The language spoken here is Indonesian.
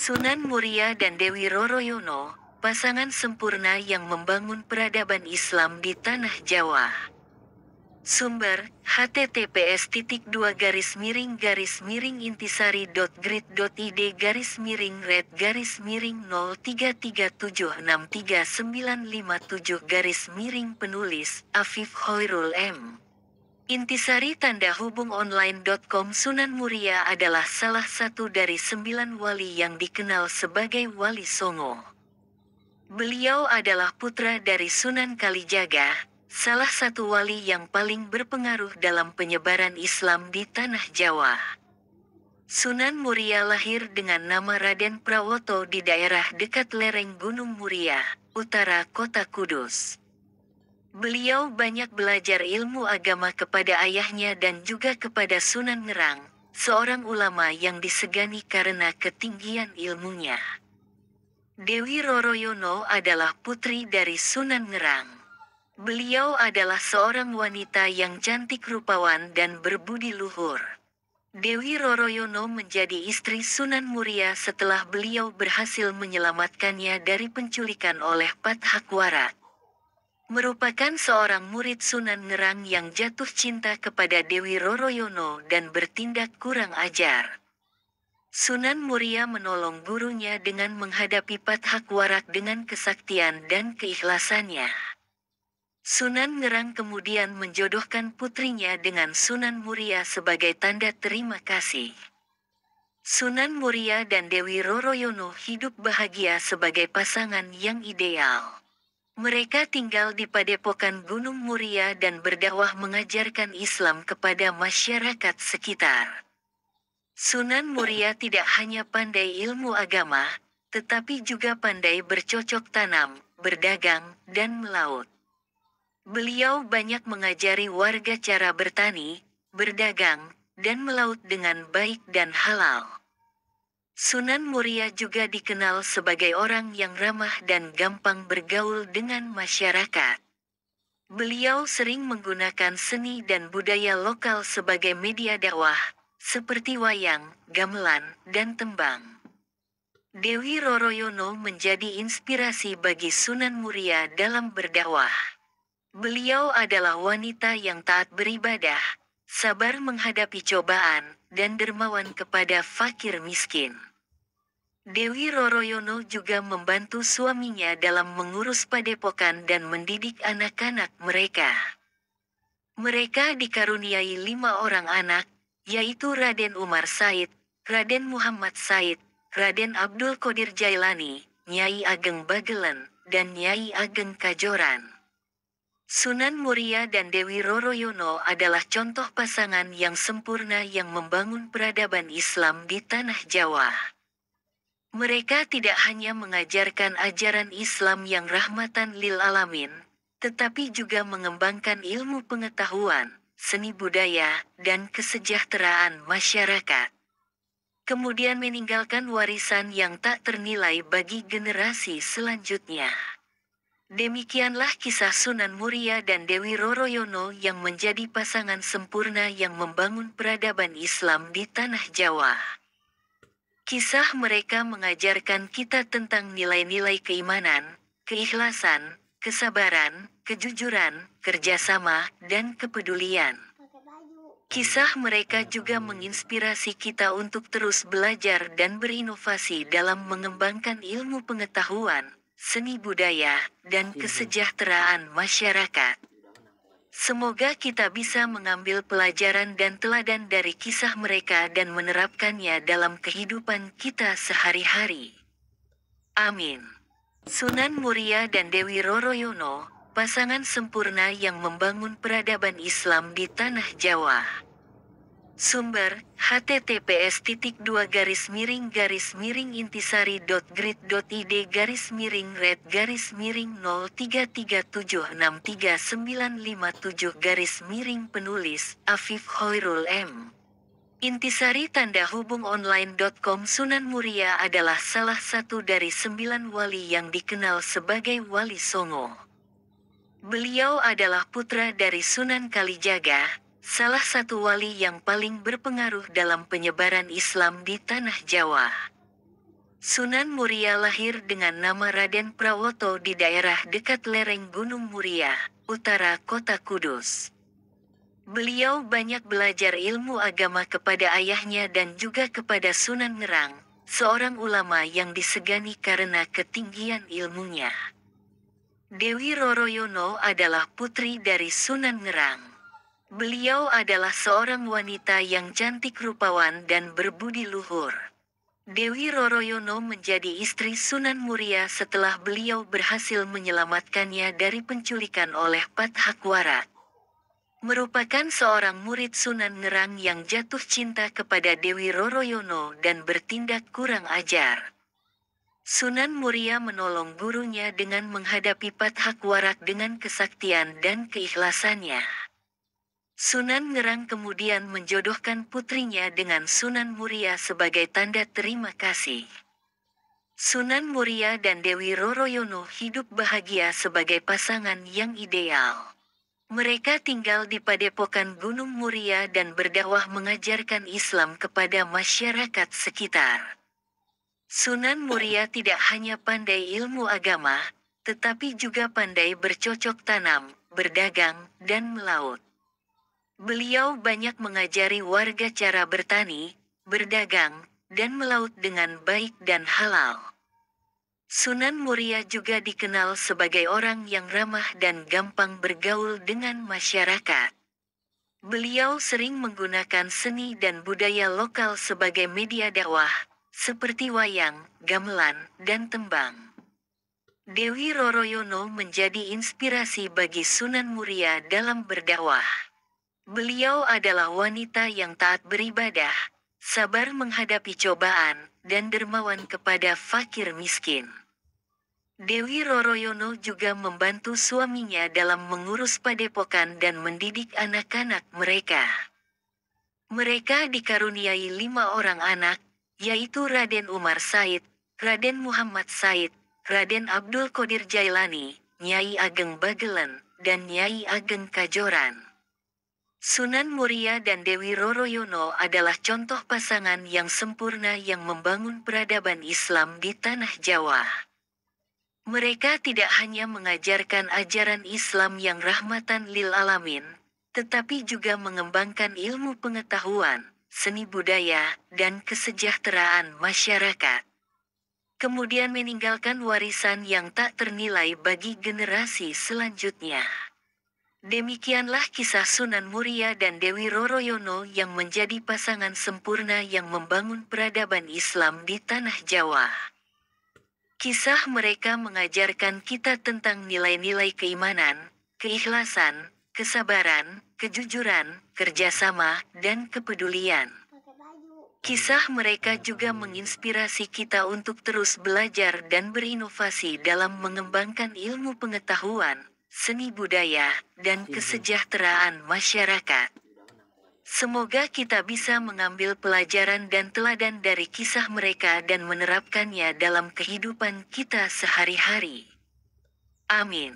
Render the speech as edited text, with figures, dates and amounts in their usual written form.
Sunan Muria dan Dewi Roroyono, pasangan sempurna yang membangun peradaban Islam di tanah Jawa. Sumber, https://red-miring-red-miring-intisari.grid.id/red-0376957 Afif Hoirul M. Intisari tanda hubung online.com. Sunan Muria adalah salah satu dari 9 wali yang dikenal sebagai Wali Songo. Beliau adalah putra dari Sunan Kalijaga, salah satu wali yang paling berpengaruh dalam penyebaran Islam di tanah Jawa. Sunan Muria lahir dengan nama Raden Prawoto di daerah dekat lereng Gunung Muria, utara kota Kudus. Beliau banyak belajar ilmu agama kepada ayahnya dan juga kepada Sunan Ngerang, seorang ulama yang disegani karena ketinggian ilmunya. Dewi Roroyono adalah putri dari Sunan Ngerang. Beliau adalah seorang wanita yang cantik rupawan dan berbudi luhur. Dewi Roroyono menjadi istri Sunan Muria setelah beliau berhasil menyelamatkannya dari penculikan oleh Pat Hakwarat. Merupakan seorang murid Sunan Ngerang yang jatuh cinta kepada Dewi Roroyono dan bertindak kurang ajar. Sunan Muria menolong gurunya dengan menghadapi Pat Hakwarat dengan kesaktian dan keikhlasannya. Sunan Ngerang kemudian menjodohkan putrinya dengan Sunan Muria sebagai tanda terima kasih. Sunan Muria dan Dewi Roroyono hidup bahagia sebagai pasangan yang ideal. Mereka tinggal di padepokan Gunung Muria dan berdakwah mengajarkan Islam kepada masyarakat sekitar. Sunan Muria tidak hanya pandai ilmu agama, tetapi juga pandai bercocok tanam, berdagang, dan melaut. Beliau banyak mengajari warga cara bertani, berdagang, dan melaut dengan baik dan halal. Sunan Muria juga dikenal sebagai orang yang ramah dan gampang bergaul dengan masyarakat. Beliau sering menggunakan seni dan budaya lokal sebagai media dakwah, seperti wayang, gamelan, dan tembang. Dewi Roroyono menjadi inspirasi bagi Sunan Muria dalam berdakwah. Beliau adalah wanita yang taat beribadah, sabar menghadapi cobaan, dan dermawan kepada fakir miskin. Dewi Roroyono juga membantu suaminya dalam mengurus padepokan dan mendidik anak-anak mereka. Mereka dikaruniai 5 orang anak, yaitu Raden Umar Said, Raden Muhammad Said, Raden Abdul Qadir Jailani, Nyai Ageng Bagelen, dan Nyai Ageng Kajoran. Sunan Muria dan Dewi Roroyono adalah contoh pasangan yang sempurna yang membangun peradaban Islam di tanah Jawa. Mereka tidak hanya mengajarkan ajaran Islam yang rahmatan lil alamin, tetapi juga mengembangkan ilmu pengetahuan, seni budaya, dan kesejahteraan masyarakat. Kemudian meninggalkan warisan yang tak ternilai bagi generasi selanjutnya. Demikianlah kisah Sunan Muria dan Dewi Roroyono yang menjadi pasangan sempurna yang membangun peradaban Islam di tanah Jawa. Kisah mereka mengajarkan kita tentang nilai-nilai keimanan, keikhlasan, kesabaran, kejujuran, kerjasama, dan kepedulian. Kisah mereka juga menginspirasi kita untuk terus belajar dan berinovasi dalam mengembangkan ilmu pengetahuan, seni budaya, dan kesejahteraan masyarakat. Semoga kita bisa mengambil pelajaran dan teladan dari kisah mereka dan menerapkannya dalam kehidupan kita sehari-hari. Amin. Sunan Muria dan Dewi Roroyono, pasangan sempurna yang membangun peradaban Islam di tanah Jawa. Sumber, https://red-miring-red-miring-intisari.grid.id/red-0376957 Afif Hoirul M. Intisari tanda hubung online.com. Sunan Muria adalah salah satu dari 9 wali yang dikenal sebagai Wali Songo. Beliau adalah putra dari Sunan Kalijaga, salah satu wali yang paling berpengaruh dalam penyebaran Islam di tanah Jawa. Sunan Muria lahir dengan nama Raden Prawoto di daerah dekat lereng Gunung Muria, utara kota Kudus. Beliau banyak belajar ilmu agama kepada ayahnya dan juga kepada Sunan Ngerang, seorang ulama yang disegani karena ketinggian ilmunya. Dewi Roroyono adalah putri dari Sunan Ngerang. Beliau adalah seorang wanita yang cantik rupawan dan berbudi luhur. Dewi Roroyono menjadi istri Sunan Muria setelah beliau berhasil menyelamatkannya dari penculikan oleh Pathakwarat. Merupakan seorang murid Sunan Ngerang yang jatuh cinta kepada Dewi Roroyono dan bertindak kurang ajar. Sunan Muria menolong gurunya dengan menghadapi Pathakwarat dengan kesaktian dan keikhlasannya. Sunan Ngerang kemudian menjodohkan putrinya dengan Sunan Muria sebagai tanda terima kasih. Sunan Muria dan Dewi Roroyono hidup bahagia sebagai pasangan yang ideal. Mereka tinggal di padepokan Gunung Muria dan berdakwah mengajarkan Islam kepada masyarakat sekitar. Sunan Muria tidak hanya pandai ilmu agama, tetapi juga pandai bercocok tanam, berdagang, dan melaut. Beliau banyak mengajari warga cara bertani, berdagang, dan melaut dengan baik dan halal. Sunan Muria juga dikenal sebagai orang yang ramah dan gampang bergaul dengan masyarakat. Beliau sering menggunakan seni dan budaya lokal sebagai media dakwah, seperti wayang, gamelan, dan tembang. Dewi Roroyono menjadi inspirasi bagi Sunan Muria dalam berdakwah. Beliau adalah wanita yang taat beribadah, sabar menghadapi cobaan, dan dermawan kepada fakir miskin. Dewi Roroyono juga membantu suaminya dalam mengurus padepokan dan mendidik anak-anak mereka. Mereka dikaruniai 5 orang anak, yaitu Raden Umar Said, Raden Muhammad Said, Raden Abdul Qadir Jailani, Nyai Ageng Bagelen, dan Nyai Ageng Kajoran. Sunan Muria dan Dewi Roroyono adalah contoh pasangan yang sempurna yang membangun peradaban Islam di tanah Jawa. Mereka tidak hanya mengajarkan ajaran Islam yang rahmatan lil alamin, tetapi juga mengembangkan ilmu pengetahuan, seni budaya, dan kesejahteraan masyarakat. Kemudian meninggalkan warisan yang tak ternilai bagi generasi selanjutnya. Demikianlah kisah Sunan Muria dan Dewi Roroyono yang menjadi pasangan sempurna yang membangun peradaban Islam di tanah Jawa. Kisah mereka mengajarkan kita tentang nilai-nilai keimanan, keikhlasan, kesabaran, kejujuran, kerjasama, dan kepedulian. Kisah mereka juga menginspirasi kita untuk terus belajar dan berinovasi dalam mengembangkan ilmu pengetahuan, seni budaya, dan kesejahteraan masyarakat. Semoga kita bisa mengambil pelajaran dan teladan dari kisah mereka dan menerapkannya dalam kehidupan kita sehari-hari. Amin.